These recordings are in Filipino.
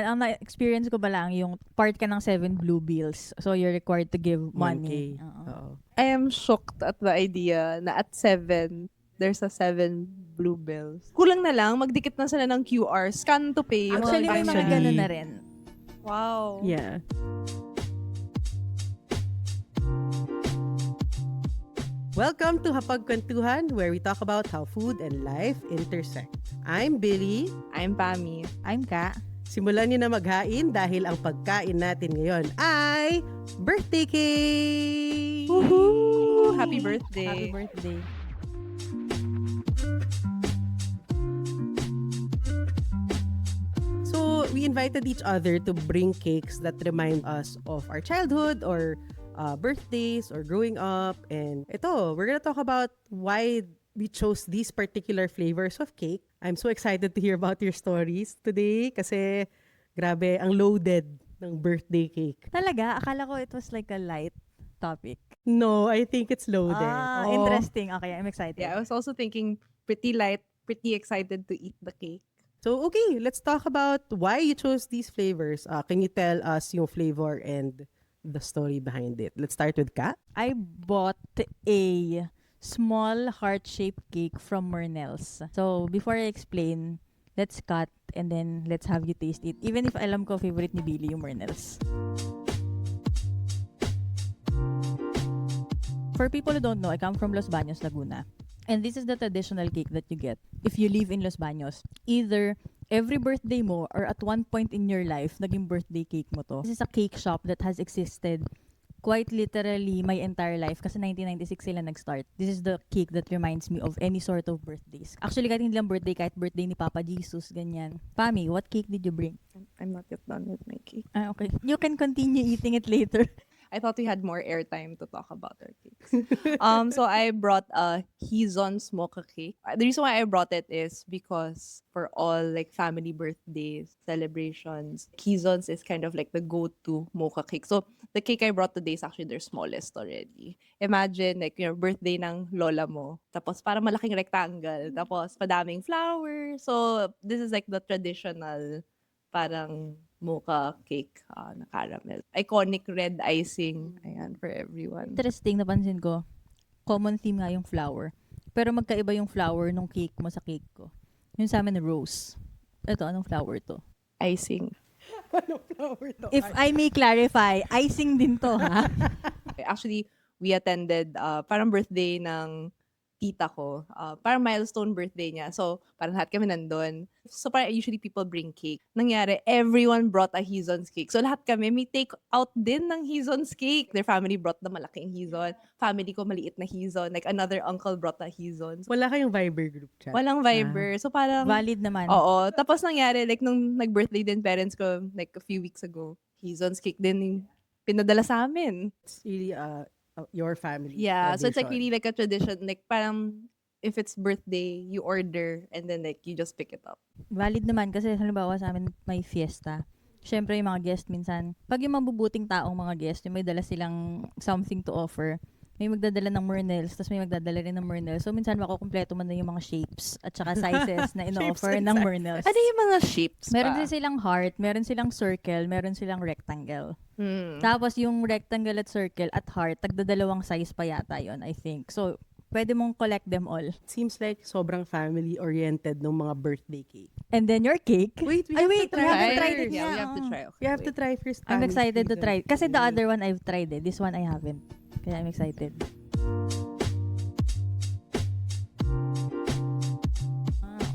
Ang na-experience ko ba lang yung part ka ng 7 blue bills. So, you're required to give 1K. money. Oo. I am shocked at the idea na at 7, there's a 7 blue bills. Kulang na lang, magdikit na sila ng QR, scan to pay. Yung Actually, may mga Actually, ganun na rin. Wow. Yeah. Welcome to Hapagkwentuhan, where we talk about how food and life intersect. I'm Billy. I'm Pami. I'm Ka. Simulan niyo na maghain dahil ang pagkain natin ngayon ay birthday cake! Woohoo! Happy birthday. Happy birthday. So, we invited each other to bring cakes that remind us of our childhood or birthdays or growing up. And ito, we're gonna talk about why we chose these particular flavors of cake. I'm so excited to hear about your stories today kasi grabe, ang loaded ng birthday cake. Talaga? Akala ko it was like a light topic. No, I think it's loaded. Oh. Interesting. Okay, I'm excited. Yeah, I was also thinking pretty light, pretty excited to eat the cake. So, okay, let's talk about why you chose these flavors. Can you tell us yung flavor and the story behind it? Let's start with Kat. I bought a small heart-shaped cake from Murnell's. So, before I explain, let's cut and then let's have you taste it. Even if alam ko favorite ni Billy yung Murnell's. For people who don't know, I come from Los Baños, Laguna. And this is the traditional cake that you get if you live in Los Baños. Either every birthday mo or at one point in your life, naging birthday cake mo to. This is a cake shop that has existed quite literally my entire life kasi 1996 sila nag-start. This is the cake that reminds me of any sort of birthdays. Actually, kahit hindi lang birthday, kahit birthday ni Papa Jesus, ganyan. Pami, what cake did you bring? I'm not yet done with my cake. Okay. You can continue eating it later. I thought we had more airtime to talk about our cakes. So I brought a Hizon smoke cake. The reason why I brought it is because for all like family birthdays, celebrations, Hizons is kind of like the go-to mocha cake. So the cake I brought today is actually their smallest already. Imagine like your birthday ng lola mo, tapos para malaking rectangle, tapos madaming flowers. So this is like the traditional parang mocha cake na caramel. Iconic red icing. Ayan, for everyone. Interesting, napansin ko. Common theme nga yung flower. Pero magkaiba yung flower nung cake mo sa cake ko. Yung sa amin, rose. Ito, anong flower to? Icing. Anong flower to? If I may clarify, icing din to, ha? Actually, we attended parang birthday ng tita ko. Parang milestone birthday niya. So, parang lahat kami nandun. So, parang usually people bring cake. Nangyari, everyone brought a Hizon's cake. So, lahat kami may take out din ng Hizon's cake. Their family brought the malaking Hizon. Family ko maliit na Hizon. Like, another uncle brought a Hizon. So, Wala kayong Viber group chat? walang Viber. So, parang... Valid naman. Oo. Tapos nangyari, like, nung nag-birthday din parents ko, like, a few weeks ago, Hizon's cake din yung pinadala sa amin. It's really your family. Yeah, so it's like tradition. really like a tradition. Like parang if it's birthday, you order and then like you just pick it up. Valid naman kasi halimbawa sa amin may fiesta. Siyempre yung mga guest minsan, pag yung mabubuting taong mga guest, yung may dala silang something to offer, may magdadala ng Murnell's, tapos may magdadala rin ng Murnell's. So minsan makukumpleto man na yung mga shapes at saka sizes na ino-offer Shapes and ng sizes. Murnell's. Ano yung mga shapes Meron pa? din silang heart, meron silang circle, meron silang rectangle. Hmm. Tapos yung rectangle at circle at heart, tagdadalawang size pa yata yon, I think. So, pwede mong collect them all. Seems like sobrang family-oriented ng mga birthday cake. And then your cake. Wait, we Ay, have wait, to we try. haven't tried it Yeah, yet. we have to try. Okay, You have to wait. try first. I'm Tammy's excited to season. try. Kasi the other one I've tried it. This one I haven't. Kaya I'm excited.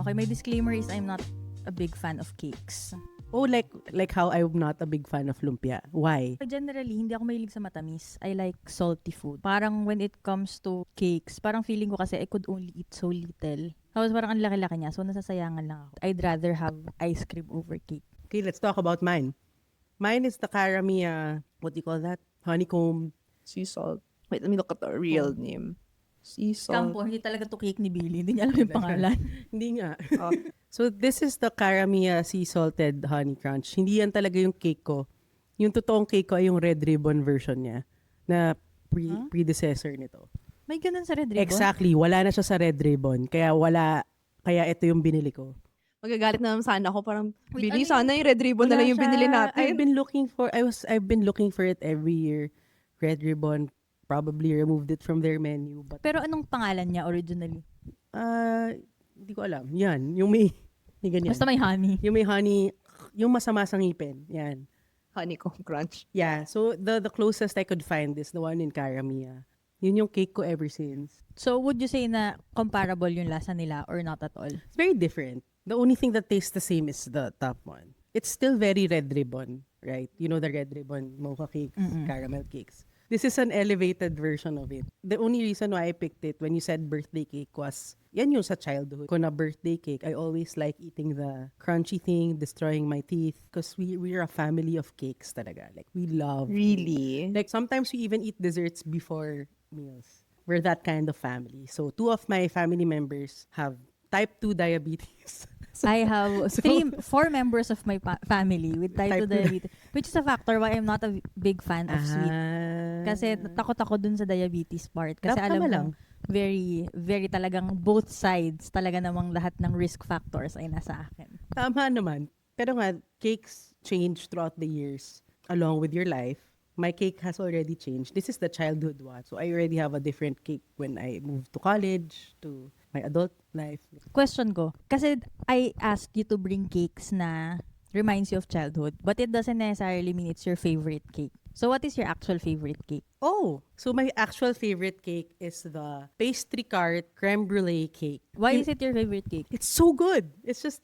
Okay, my disclaimer is I'm not a big fan of cakes. Oh, like how I'm not a big fan of lumpia. Why? Generally, hindi ako mahilig sa matamis. I like salty food. Parang when it comes to cakes, parang feeling ko kasi I could only eat so little. Tapos parang ang laki-laki niya, so nasasayangan lang ako. I'd rather have ice cream over cake. Okay, let's talk about mine. Mine is the Karamia, what do you call that? Honeycomb. Sea salt. Wait, let me look at the real name. Sea salt. Kampo, hindi talaga to cake ni Billy. Hindi niya alam yung pangalan. Hindi nga. Oh. So, this is the Karamia Sea Salted Honey Crunch. Hindi yan talaga yung cake ko. Yung totoong cake ko ay yung red ribbon version niya na predecessor nito. May ganun sa Red Ribbon? Exactly. Wala na siya sa red ribbon. Kaya ito yung binili ko. magagalit na naman sana ako. Parang, Wait, Billy, ano sana yung red ribbon na Wala lang yung siya. binili natin. I've been looking for it every year. Red Ribbon probably removed it from their menu. But, Pero anong pangalan niya originally? hindi ko alam. Yan. Yung may ganyan. Basta may honey. Yung may honey, yung masama sa ngipin. Yan. Honeycomb crunch. Yeah. So, the closest I could find is the one in Caramia. Yun yung cake ko ever since. So, would you say na comparable yung lasa nila or not at all? It's very different. The only thing that tastes the same is the top one. It's still very Red Ribbon, right? You know the Red Ribbon mocha cakes, caramel cakes. This is an elevated version of it. The only reason why I picked it when you said birthday cake was, yan yung sa childhood. Kung na birthday cake, I always like eating the crunchy thing, destroying my teeth. Because we're a family of cakes talaga. Like, we love Really? Like, sometimes we even eat desserts before meals. We're that kind of family. So, 2 of my family members have type 2 diabetes. I have 4 members of my family with type 2 Type 2 diabetes, which is a factor why I'm not a big fan of sweet. Kasi takot ako dun sa diabetes part. Kasi Dapat alam tama ko, lang. very, very talagang both sides, talaga namang lahat ng risk factors ay nasa akin. Tama naman. Pero nga, cakes change throughout the years along with your life. My cake has already changed. This is the childhood one. So I already have a different cake when I moved to college, to my adult life. Question ko, kasi I asked you to bring cakes na reminds you of childhood, but it doesn't necessarily mean it's your favorite cake. So what is your actual favorite cake? Oh, so my actual favorite cake is the pastry cart creme brulee cake. Why is it your favorite cake? It's so good. It's just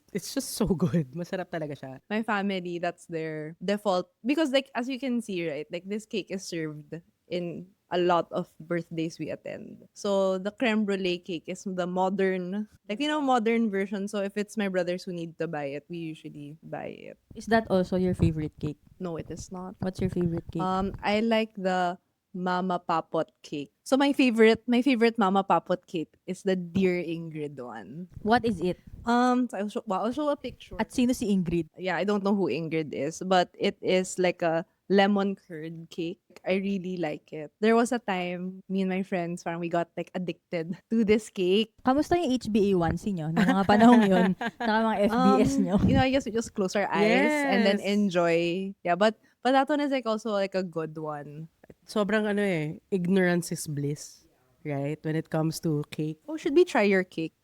so good. Masarap talaga siya. My family, that's their default. Because like, as you can see, right, like this cake is served in a lot of birthdays we attend. So the creme brulee cake is the modern, like, modern version. So if it's my brothers who need to buy it, we usually buy it. Is that also your favorite cake? No, it is not. What's your favorite cake? I like the Mama Papot cake. So my favorite Mama Papot cake is the Dear Ingrid one. What is it? So I'll show a picture. At sino si Ingrid? Yeah, I don't know who Ingrid is, but it is like a lemon curd cake. I really like it. There was a time, me and my friends, parang we got like addicted to this cake. Kamusta yung HbA1c nyo? Ng mga panahon yun? Saka mga FBS nyo? I guess we just close our eyes and then Yes. enjoy. Yeah, but that one is like also like a good one. Sobrang ignorance is bliss, right? When it comes to cake. Oh, should we try your cake?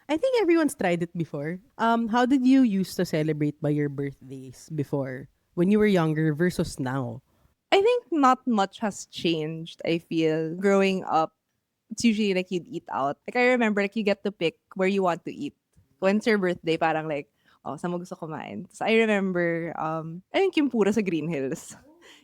I think everyone's tried it before. How did you used to celebrate by your birthdays before? When you were younger versus now? I think not much has changed, I feel. Growing up, it's usually like you'd eat out. Like I remember like you get to pick where you want to eat. When's your birthday? Parang like, saan mo gusto kumain? So I remember, ayun Kimpura sa Green Hills.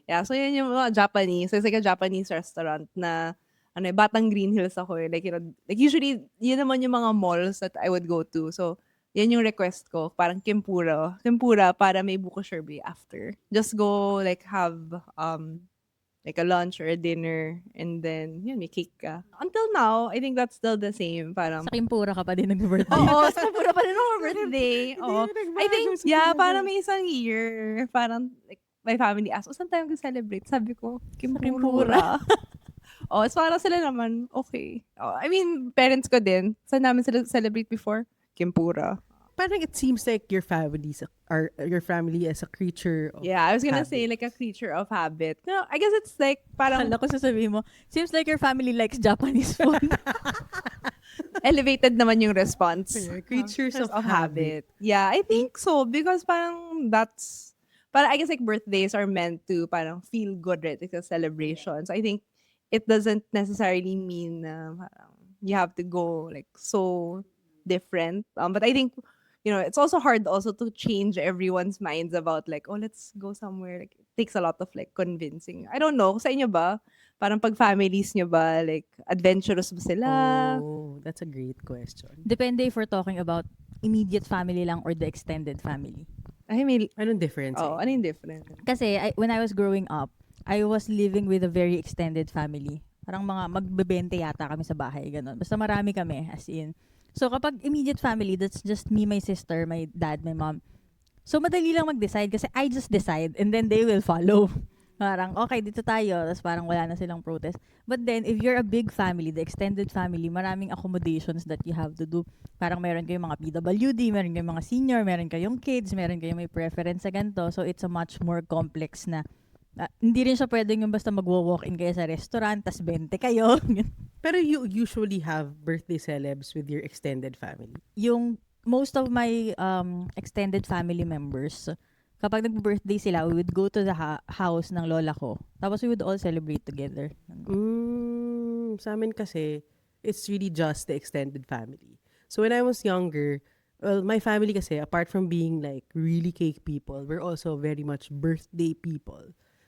Yeah, so yun yung mga Japanese. So it's like a Japanese restaurant na, Batang Green Hills ako eh. Like, like usually, yun naman yung mga malls that I would go to. So, yan yung request ko. Parang Kimpura para may buko sherbet after. Just go, like, have, like a lunch or a dinner. And then, yun, may cake ka. Until now, I think that's still the same. Parang, Sa Kimpura ka pa din nag-birthday. oo, sa Kimpura pa rin ako birthday. Oo. I think, yeah, parang may isang year. Parang, like, my family asked, saan tayo mag-celebrate? Sabi ko, Kimpura. It's parang sila naman, okay. I mean, parents ko din. Saan namin sila celebrate before? Kimpura. Parang it seems like your family is a creature of Yeah, I was gonna habit. say like a creature of habit. No, I guess it's like parang Kala ko sasabihin mo, seems like your family likes Japanese food. elevated naman yung response. Yeah, creatures of habit. Yeah, I think so because parang I guess like birthdays are meant to parang feel good, right? It's a celebration. So I think it doesn't necessarily mean parang you have to go like so different. But I think it's also hard also to change everyone's minds about like, let's go somewhere. Like, it takes a lot of like convincing. I don't know. Sa inyo ba? Parang pag families nyo ba, like, adventurous ba sila? Oh, that's a great question. Depende if we're talking about immediate family lang or the extended family. Ay, may, Anong difference? ano yung difference? Kasi when I was growing up, I was living with a very extended family. Parang mga magbebente yata kami sa bahay, ganun. Basta marami kami, as in. So kapag immediate family, that's just me, my sister, my dad, my mom. So madali lang mag-decide kasi I just decide and then they will follow. Parang, okay, dito tayo. Tapos parang wala na silang protest. But then, if you're a big family, the extended family, maraming accommodations that you have to do. Parang meron kayong mga PWD, meron kayong mga senior, meron kayong kids, meron kayong may preference sa ganito. So, it's a much more complex na hindi rin siya pwedeng yung basta magwo-walk-in kayo sa restaurant, tas 20 kayo. Pero you usually have birthday celebs with your extended family. Yung most of my extended family members, kapag nag-birthday sila, we would go to the house ng lola ko. Tapos we would all celebrate together. Sa amin kasi, it's really just the extended family. So when I was younger, well, my family kasi, apart from being like really cake people, we're also very much birthday people.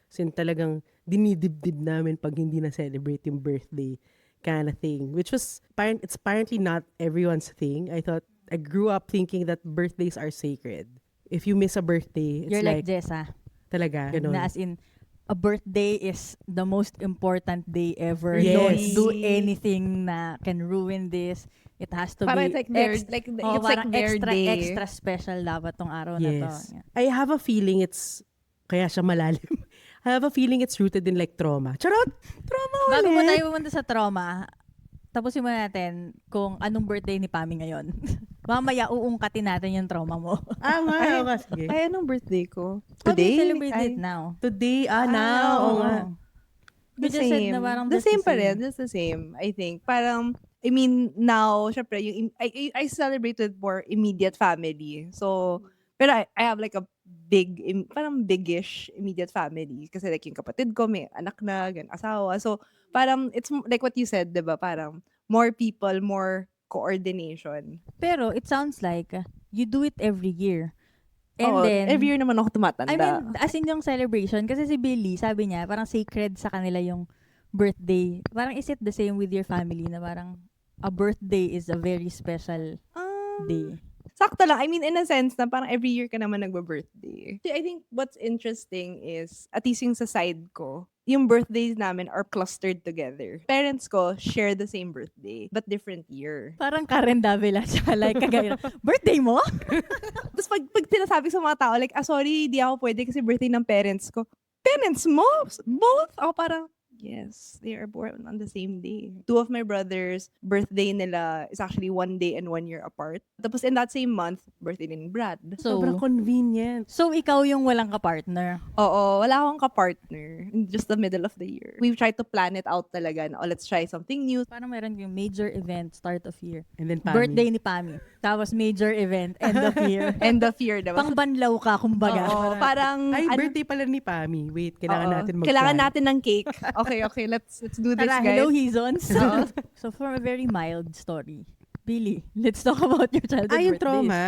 Sin talagang dinidibdib namin pag hindi na celebrate yung birthday kind of thing. Which was, it's apparently not everyone's thing. I grew up thinking that birthdays are sacred. If you miss a birthday, it's You're like Jessa. Talaga, ganun. Na as in, a birthday is the most important day ever. Yes. Don't do anything na can ruin this. It has to Parang be it's like their, ex- like, oh, it's like parang their extra, day. extra special dapat tong araw na to. Yes. Yeah. I have a feeling kaya siya malalim. I have a feeling it's rooted in like trauma. Charot! Trauma ulit! Bago mo tayo pumunta sa trauma, tapusin muna natin kung anong birthday ni Pami ngayon. Mamaya uungkatin natin yung trauma mo. Nga, sige. Ay, anong birthday ko? Today? Today? Celebrate it now. Today, now. oo. nga. You The just said same. na parang The just same pa rin. Just the same, I think. Parang, I mean, now, syempre, I celebrate with more immediate family. So, pero I have like a parang big-ish immediate family. Kasi like yung kapatid ko, may anak na, asawa. So, parang, it's like what you said, diba? Parang, more people, more coordination. Pero it sounds like you do it every year. And Oo, then, every year naman ako tumatanda. I mean, as in yung celebration, kasi si Billy, sabi niya, parang sacred sa kanila yung birthday. Parang is it the same with your family na parang a birthday is a very special day? Sakto lang. I mean, in a sense na parang every year ka naman nagba-birthday. I think what's interesting is, at least yung sa side ko, yung birthdays namin are clustered together. Parents ko share the same birthday, but different year. Parang Karen Davila siya, like kagaya, birthday mo? Tapos pag sinasabi sa mga tao, like, sorry, di ako pwede kasi birthday ng parents ko. Parents mo? Both? Ako parang, yes, they are born on the same day. Two of my brothers, birthday nila is actually 1 day and 1 year apart. Tapos in that same month, birthday din ni Brad. Sobrang convenient. So ikaw yung walang kapartner. Oo, wala akong ka-partner in just the middle of the year. We've tried to plan it out talaga na, let's try something new. Parang meron yung major event, start of year. And then Pami. Birthday ni Pami. Tapos major event, end of year. End of year, diba? Pangbanlaw ka, kumbaga. Oo, parang... Ay, birthday pala ni Pami. Wait, kailangan oo, natin mag-plan. kailangan natin ng cake. Okay, let's do this, Tara, guys. hello, Hizons. So, from a very mild story, Billy, let's talk about your childhood Yung birthdays. trauma.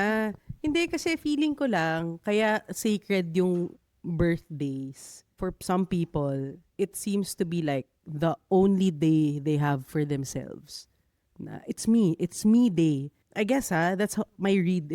Hindi, kasi feeling ko lang, kaya sacred yung birthdays. For some people, it seems to be like the only day they have for themselves. Na, it's me day. I guess that's my read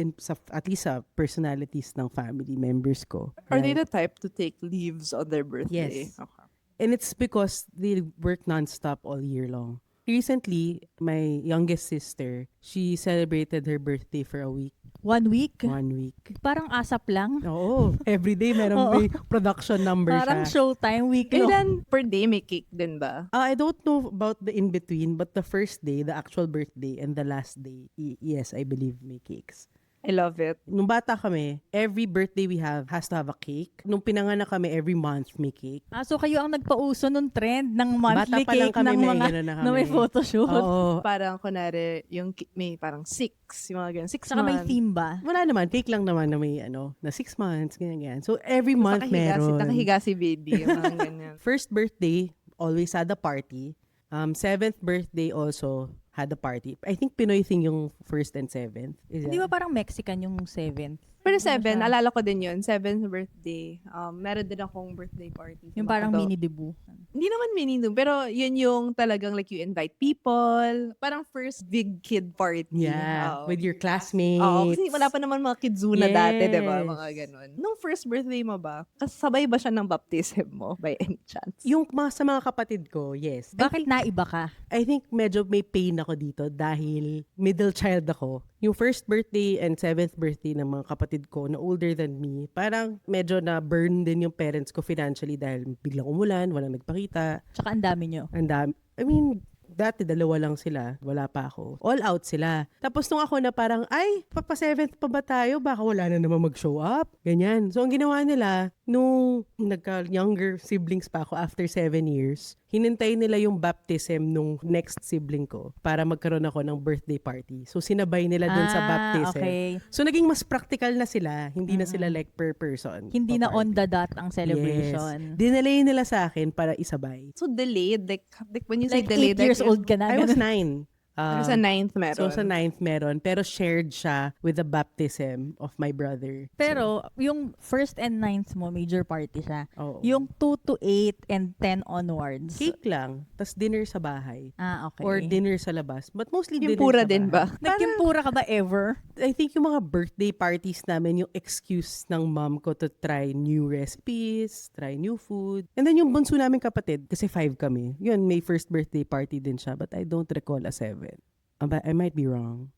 at least sa personalities ng family members ko. Are they Right? the type to take leaves on their birthday? Yes. Okay. And it's because they work nonstop all year long. Recently, my youngest sister, she celebrated her birthday for a week. 1 week? 1 week. Parang asap lang. Oo. Everyday meron may production number Parang siya. showtime, week long. Ilan per day may cake din ba? I don't know about the in-between, but the first day, the actual birthday, and the last day, yes, I believe may cakes. I love it. Nung bata kami, every birthday we have has to have a cake. Nung pinanganak kami, every month may cake. So kayo ang nagpauso nung trend ng monthly Bata pa lang cake kami, ng may mga ganun na na may kami. photoshoot. Oo. Parang, kunwari, yung may parang 6, yung mga ganun. 6 Saka may months. theme ba? Wala naman, cake lang naman na may na 6 months, ganyan. So every month meron. Nakahiga si baby. Yung mga ganyan. First birthday, always had a party. 7th birthday also had a party. I think Pinoy thing yung 1st and 7th. Is Hindi that? ba parang Mexican yung 7th? Pero Ano 7, siya? alala ko din yun. 7th birthday. Meron din akong birthday party. Yung parang mini debut. Hindi naman mini dun, pero yun yung talagang like you invite people. Parang first big kid party. Yeah, Oo. with your classmates. Oo, kasi wala pa naman mga kidzuna dati, di ba? Yes. Mga ganun. Nung first birthday mo ba, kasabay ba siya ng baptism mo by any chance? Yung sa mga kapatid ko, yes. Bakit naiba ka? I think medyo may pain ako dito dahil middle child ako. Yung first birthday and 7th birthday ng mga kapatid kapatid ko na older than me, parang medyo na burn din yung parents ko financially dahil biglang umulan, walang nagpakita. Tsaka ang dami nyo. And I mean, dati dalawa lang sila, wala pa ako. All out sila. Tapos nung ako na parang, ay, papa-7th pa ba tayo? Baka wala na naman mag-show up. Ganyan. So ang ginawa nila, nung nagka-younger siblings pa ako after 7 years, hinintay nila yung baptism nung next sibling ko para magkaroon ako ng birthday party. So sinabay nila dun sa baptism. Okay. So naging mas practical na sila. Hindi na sila like per person. Hindi na pa-party. on the dot ang celebration. Yes. Dinalay nila sa akin para isabay. So delayed, like when you say Like delayed, 8 years old ka na. I was ganun. 9. Pero sa 9th meron. So sa 9th meron, pero shared siya with the baptism of my brother. Pero, yung 1st and 9th mo, major party siya. Oo. Yung 2 to 8 and 10 onwards. Cake lang, tas dinner sa bahay. Okay. Or dinner sa labas. But mostly dinner Timpura sa din bahay. ba? Nagtimpura ka ba ever? I think yung mga birthday parties namin, yung excuse ng mom ko to try new recipes, try new food. And then yung bunso namin kapatid, kasi 5 kami. Yun, may first birthday party din siya, but I don't recall a 7. But I might be wrong.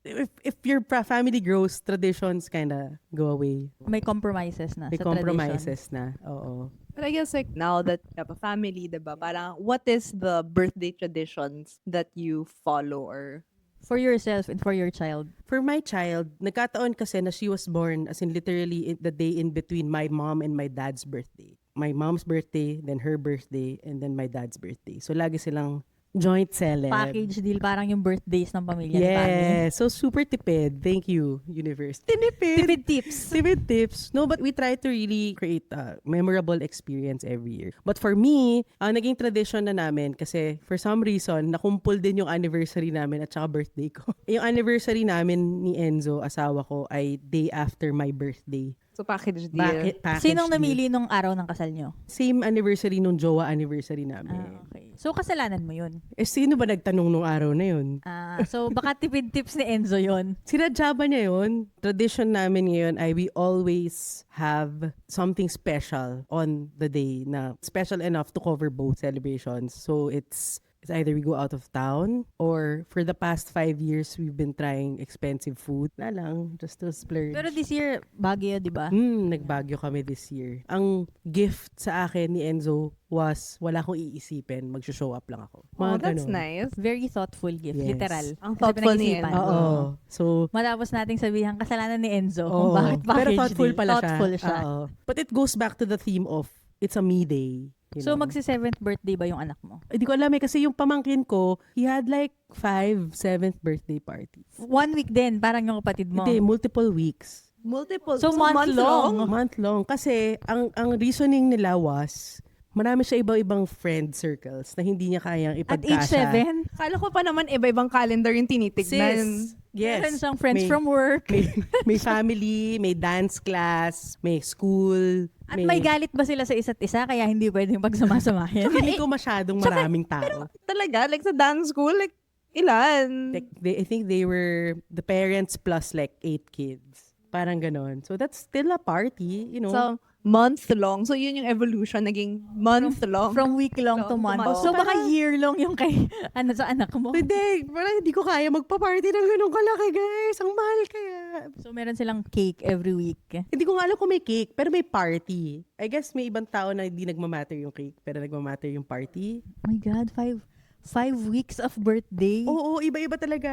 If your family grows, traditions kinda go away. May compromises na May sa tradition. compromises na. Oo. But I guess like now that you have a family, diba? Parang what is the birthday traditions that you follow or For yourself and for your child. For my child, nagkataon kasi na she was born as in literally the day in between my mom and my dad's birthday. My mom's birthday, then her birthday, and then my dad's birthday. So lagi silang joint celeb. Package deal, parang yung birthdays ng pamilya ni Pami. Yeah, so super tipid. Thank you, universe. Tinipid. Tipid tips. Tipid tips. No, but we try to really create a memorable experience every year. But for me, naging tradition na namin kasi for some reason, nakumpul din yung anniversary namin at saka birthday ko. Yung anniversary namin ni Enzo, asawa ko, ay day after my birthday. so package deal? Package Sinong deal. namili nung araw ng kasal nyo? Same anniversary nung jowa anniversary namin. Okay. So, kasalanan mo yun. Eh, sino ba nagtanong nung araw na yun? So, baka tipid tips ni Enzo yun. Sinadya ba niya yun? Tradition namin ngayon ay we always have something special on the day na special enough to cover both celebrations. So, it's either we go out of town or for the past 5 years, we've been trying expensive food. Na lang, just to splurge. Pero this year, Baguio, di ba? Nagbagyo kami this year. Ang gift sa akin ni Enzo was wala akong iisipin. Mag-show up lang ako. Oh, Mga that's ganun. nice. Very thoughtful gift, Yes. literal. Ang Kasi thoughtful ni pinag-isipan. Enzo. Oo. So, Matapos nating sabihan kasalanan ni Enzo kung oo. bakit package Pero thoughtful deal. pala Thoughtful siya. siya. Oo. But it goes back to the theme of it's a me day. You So, know? magsi-7th birthday ba yung anak mo? Hindi ko alam kasi yung pamangkin ko, he had like 5 7th birthday parties. 1 week din, parang yung kapatid mo. Hindi, multiple weeks. Multiple. So, month long. Month long. Kasi, ang reasoning nila was, marami siya iba-ibang friend circles na hindi niya kayang At ipagkasya. age 7, Kala ko pa naman iba-ibang calendar yung tinitignan. Sis, yes. meron siyang friends May- from work. may family, may dance class, may school. At may galit ba sila sa isa't isa kaya hindi pwedeng pagsamasamahin? Hindi ko masyadong maraming tao. Talaga? Like sa dance school? Like, ilan? Like, I think they were the parents plus like 8 kids. Parang ganon. So that's still a party, you know. So, month long. So, yun yung evolution. Naging month long. From week long to month. month. So, baka year long yung kay sa anak mo. Hindi, parang hindi ko kaya magpa-party ng ganun kalaki, guys. Ang mahal kaya. So, meron silang cake every week. Hindi ko nga alam kung may cake, pero may party. I guess may ibang tao na hindi nagmamatter yung cake, pero nagmamatter yung party. Oh my God, 5 weeks of birthday. Oo, iba-iba talaga.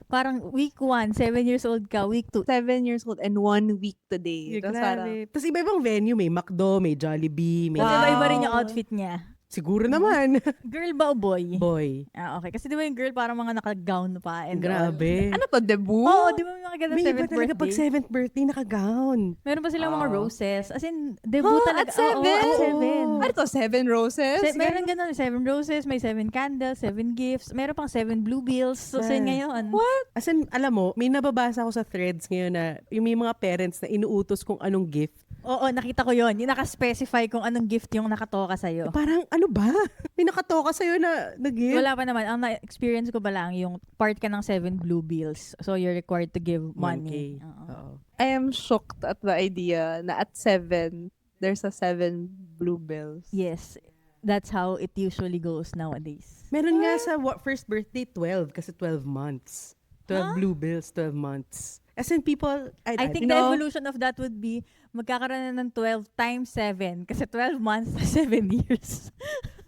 Parang week 1, 7 years old ka. Week 2, 7 years old and 1 week today. Tapos parang, Tapos iba-ibang venue. May McDo, may Jollibee, may... Kasi Wow. iba rin yung outfit niya. Siguro naman. Girl ba o boy? Boy. Okay. Kasi di ba yung girl parang mga naka-gown pa and all. Grabe. ano to, debut? Oo, di ba may mga ganun May 7th iba talaga birthday? pag 7th birthday, naka-gown. Meron pa silang mga Oo. roses. As in, debut Oh, talaga. at 7? Oo, at 7. Oo. Ano to, 7 roses? Meron ganun, 7 roses, may 7 candles, 7 gifts, meron pang 7 blue bills. So, Yeah. sin ngayon. What? As in, alam mo, may nababasa ko sa threads ngayon na yung may mga parents na inuutos kung anong gift. Oo, nakita ko yon. Yung naka-specify kung anong gift yung nakatoka sa'yo. Parang, ano ba? May nakatoka sa'yo na gift? Wala pa naman. Ang na-experience ko ba lang yung part ka ng 7 blue bills. So, you're required to give 1K. money. Oo. Oo. I am shocked at the idea na at 7, there's a 7 blue bills. Yes. That's how it usually goes nowadays. Meron nga sa first birthday, 12 kasi 12 months. 12 blue bills, 12 months. As in people, I think the evolution of that would be magkakaroon na ng 12 times 7 kasi 12 months 7 years.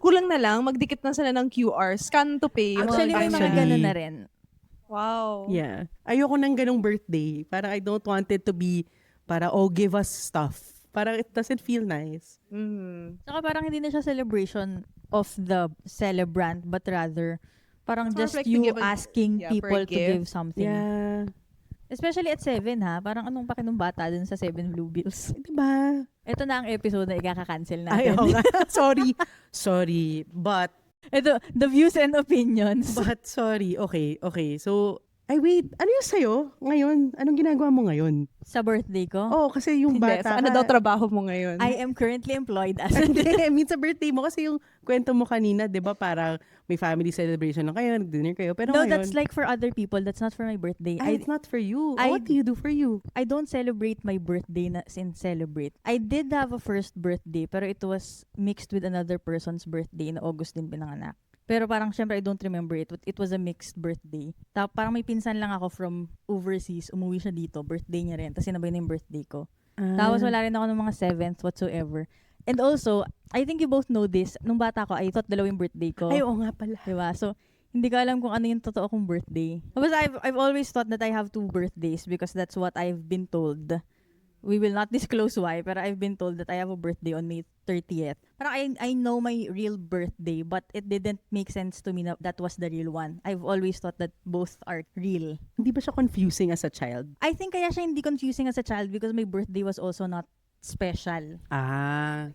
Kulang na lang, magdikit na sila ng QR, scan to pay. Yung Actually, may mga Actually, ganun na rin. Wow. Yeah. Ayoko ng ganong birthday. Parang I don't want it to be para, oh, give us stuff. Parang it doesn't feel nice. Mhm. Saka parang hindi na siya celebration of the celebrant but rather parang It's more just like to you give asking per people to gift. give something. Yeah. Especially at 7 ha. Parang anong pakinong bata dun sa 7 blue bills. Diba? Ito na ang episode na ikaka-cancel Ay, natin. oo nga. Sorry. But Ito, the views and opinions. sorry. Okay. So, wait. Ano yung sa'yo ngayon? Anong ginagawa mo ngayon? Sa birthday ko, Oh, kasi yung Hindi, bata ano daw trabaho mo ngayon? I am currently employed as Hindi, mean sa birthday mo kasi yung kwento mo kanina, 'di ba, parang may family celebration lang kayo, nag-dinner kayo. Pero No, ngayon, that's like for other people. That's not for my birthday. it's not for you. I- What do you do for you? I don't celebrate my birthday na since celebrate. I did have a first birthday pero it was mixed with another person's birthday na August din pinanganak. Pero parang syempre I don't remember it. It was a mixed birthday. Parang may pinsan lang ako from overseas. Umuwi siya dito. Birthday niya rin. Tapos sinabay na yung birthday ko. Tapos wala rin ako ng mga 7th whatsoever. And also, I think you both know this. Nung bata ko, I thought dalawang birthday ko. Ay, oo nga pala. Diba? So, hindi ko alam kung ano yung totoo kong birthday. Basta I've always thought that I have 2 birthdays because that's what I've been told. We will not disclose why, pero I've been told that I have a birthday on May 30th. Parang I know my real birthday, but it didn't make sense to me na that was the real one. I've always thought that both are real. Hindi ba siya confusing as a child? I think kaya siya hindi confusing as a child because my birthday was also not special.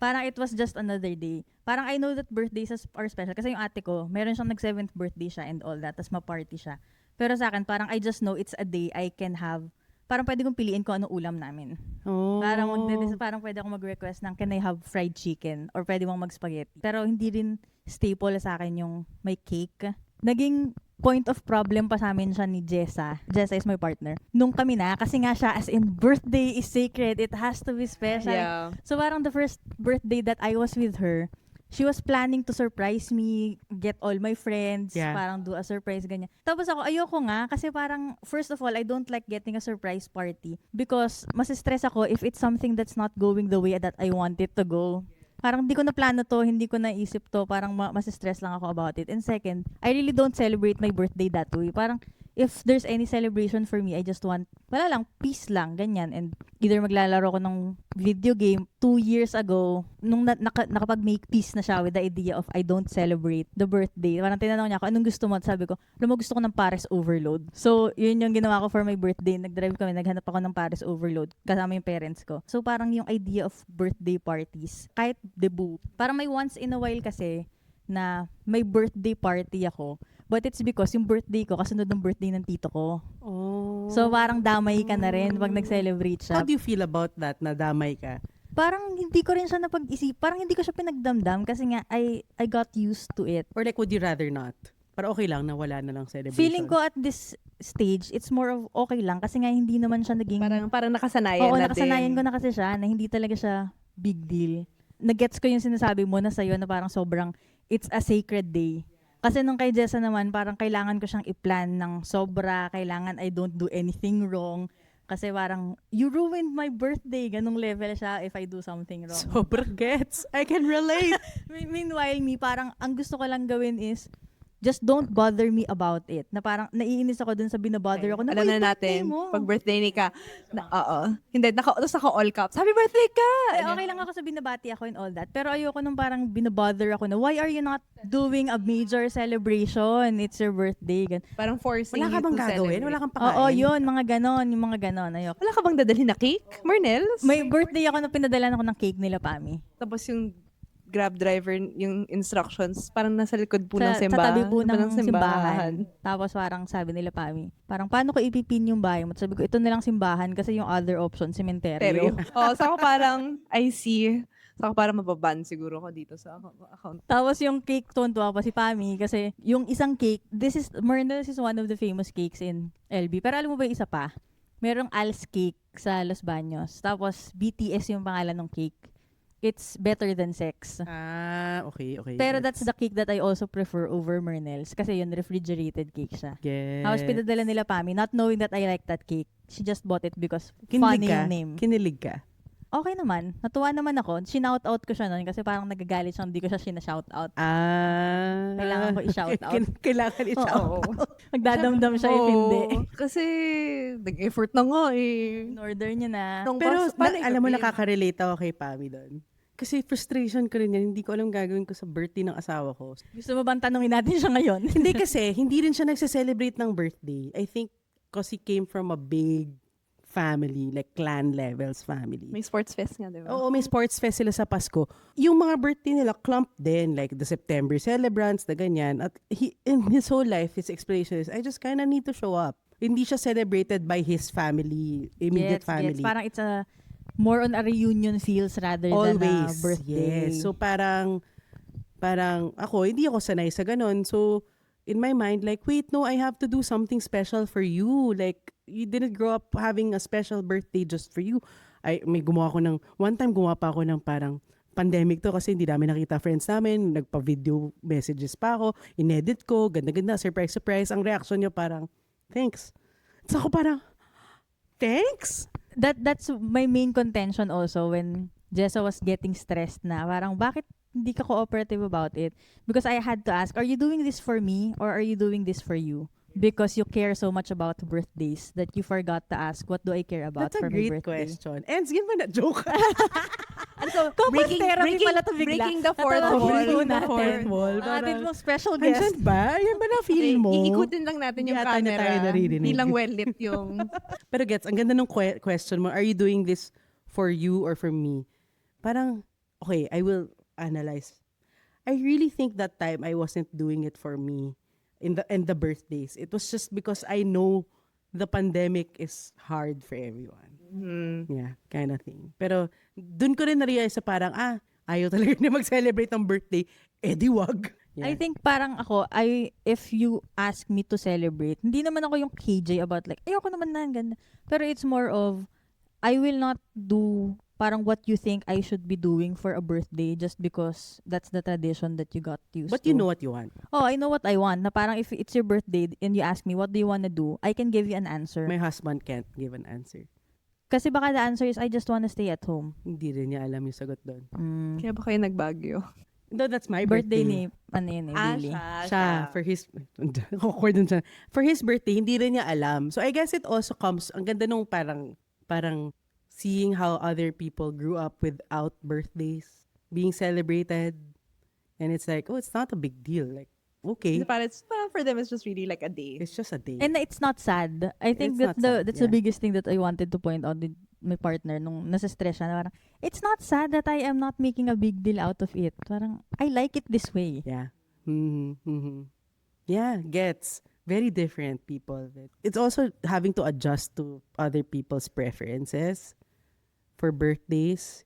Parang it was just another day. Parang I know that birthdays are special kasi yung ate ko, meron siyang nag-7th birthday siya and all that, tas ma-party siya. Pero sa akin, parang I just know it's a day I can have, parang pwede kong piliin kung anong ulam namin. Oh. Parang pwede akong mag-request ng can I have fried chicken or pwede mong mag-spaghetti. Pero hindi rin staple sa akin yung may cake. Naging point of problem pa sa amin siya ni Jessa. Jessa is my partner. Nung kami na, kasi nga siya as in birthday is sacred. It has to be special. Yeah. So parang the first birthday that I was with her, she was planning to surprise me, get all my friends, Yeah. parang do a surprise, ganyan. Tapos ako, ayoko nga, kasi parang, first of all, I don't like getting a surprise party because mas-stress ako if it's something that's not going the way that I want it to go. Parang hindi ko na plano to, hindi ko na isip to, parang mas-stress lang ako about it. And second, I really don't celebrate my birthday that way. Parang, if there's any celebration for me, I just want, wala lang, peace lang, ganyan. And either maglalaro ko ng video game 2 years ago, nung nakapag-make peace na siya with the idea of I don't celebrate the birthday. Parang tinanong niya ako, anong gusto mo? At sabi ko, alam mo, gusto ko ng Paris Overload. So, yun yung ginawa ko for my birthday. Nag-drive kami, naghanap ako ng Paris Overload kasama yung parents ko. So, parang yung idea of birthday parties, kahit debut, parang may once in a while kasi na may birthday party ako. But it's because yung birthday ko, kasunod ng birthday ng tito ko. Oh. So, parang damay ka na rin pag nag-celebrate siya. How do you feel about that, na damay ka? Parang hindi ko rin siya napag-isip. Parang hindi ko siya pinagdamdam kasi nga I got used to it. Or like, would you rather not? Para okay lang na wala na lang celebration. Feeling ko at this stage, it's more of okay lang kasi nga hindi naman siya naging... Parang nakasanayan Oo, na nakasanayan din. ko na kasi siya na hindi talaga siya big deal. Nagets ko yung sinasabi mo na sa'yo na parang sobrang it's a sacred day. Kasi nung kay Jessa naman, parang kailangan ko siyang i-plan ng sobra, kailangan I don't do anything wrong. Kasi parang, you ruined my birthday. Ganong level siya if I do something wrong. Sobrang gets. I can relate. Meanwhile, me, parang ang gusto ko lang gawin is, just don't bother me about it. Na parang naiinis ako dun sa binabother ako. Alam na natin, pag birthday ni ka, hindi, tapos naka-all caps, happy birthday ka! Okay lang ako sa binabati ako and all that. Pero ayoko nung parang binabother ako na, why are you not doing a major celebration? It's your birthday. Parang forcing Wala ka you bang to gagawin? celebrate. Wala kang pakain? Oo, yun, mga ganon, yung mga ganon. Ayoko. Wala ka bang dadalhin na cake, Marnels? May birthday ako na pinadalan ako ng cake nila, Pami. Tapos yung Grab driver, yung instructions, parang nasa likod po ng Sa simbahan. tabi po ng simbahan. Tapos parang sabi nila, Pami, parang paano ko ipipin yung bahay mo? Sabi ko, ito na lang simbahan kasi yung other option, sementeryo. So ako parang, I see. So ako parang mababan siguro ko dito sa account. Tapos yung cake, tuwan-tuwa pa si Pami kasi yung isang cake, Mernels is one of the famous cakes in LB. Pero alam mo ba yung isa pa? Merong Al's Cake sa Los Baños. Tapos BTS yung pangalan ng cake. it's better than sex. Okay. Pero that's the cake that I also prefer over Mernel's kasi yun, refrigerated cake siya. Tapos pinadala nila Pami, not knowing that I like that cake. She just bought it because funny yung name. Kinilig ka. Okay naman. Natuwa naman ako. Shinout out ko siya noon kasi parang nagagalit siya, hindi ko siya sinashout out. Kailangan ko i-shout out. Kailangan i-shout out. Magdadamdam siya if hindi. Kasi, nag-effort na nga eh. In-order niya na. Pero Paano alam mo, i-prepare? nakaka-relate ako kay Pami doon. Kasi frustration ko rin yan. Hindi ko alam gagawin ko sa birthday ng asawa ko. Gusto mo bang tanungin natin siya ngayon? Hindi kasi, hindi rin siya nagse-celebrate ng birthday. I think because he came from a big family, like clan levels family. May sports fest nga, di ba? Oo, may sports fest sila sa Pasko. Yung mga birthday nila, clump din. Like the September celebrants, the ganyan. At in his whole life, his explanation is, I just kinda need to show up. Hindi siya celebrated by his family, immediate family. Parang it's a more on a reunion feels rather than a birthday. Yes. So parang ako, hindi ako sanay sa ganun. So in my mind, like, wait, no, I have to do something special for you. Like, you didn't grow up having a special birthday just for you. One time gumawa pa ako ng parang pandemic to kasi hindi namin nakita friends namin. Nagpa-video messages pa ako. Inedit ko, ganda-ganda, surprise. Ang reaction niya parang, thanks. So ako parang, thanks? That's my main contention also when Jessa was getting stressed na. Parang, bakit hindi ka cooperative about it? Because I had to ask, are you doing this for me or are you doing this for you? Because you care so much about birthdays that you forgot to ask, what do I care about That's a for my great birthday? question. And sige ba na joke? So, pala to bigla. breaking the fourth Natawag wall. ko The natin. fourth wall. Atin mong special guest. Andyan ba? Yan ba na feel mo? Iikutin lang natin yung Yata niya tayo camera. naririnig. Hindi lang well-lit yung... Pero gets, ang ganda ng question mo. Are you doing this for you or for me? Parang, okay, I will analyze. I really think that time I wasn't doing it for me in the birthdays. It was just because I know the pandemic is hard for everyone. Yeah, kind of thing. Pero dun ko rin na-realize sa parang, ayaw talaga na mag-celebrate ng birthday. Di wag. Yeah. I think parang ako, if you ask me to celebrate, hindi naman ako yung KJ about like, ayoko naman na, ganda. Pero it's more of, I will not do parang what you think I should be doing for a birthday just because that's the tradition that you got used But to. you know what you want. Oh, I know what I want. Na parang if it's your birthday and you ask me, what do you want to do? I can give you an answer. My husband can't give an answer. Kasi baka the answer is, I just want to stay at home. Hindi rin niya alam yung sagot doon. Kaya ba kayo nagbagyo? No, that's my Birthday birthday. ni, ano yun eh, Billy. Siya, for his, awkward din siya. For his birthday, hindi rin niya alam. So I guess it also comes, ang ganda nung parang seeing how other people grew up without birthdays being celebrated. And it's like, oh, it's not a big deal. Like, okay. Parang for them, it's just really like a day. It's just a day. And it's not sad. I think It's not sad, that's the yeah. biggest thing that I wanted to point out with my partner nung nasa-stress siya na parang, it's not sad that I am not making a big deal out of it. Parang, I like it this way. Yeah. Yeah, gets very different people. It's also having to adjust to other people's preferences for birthdays.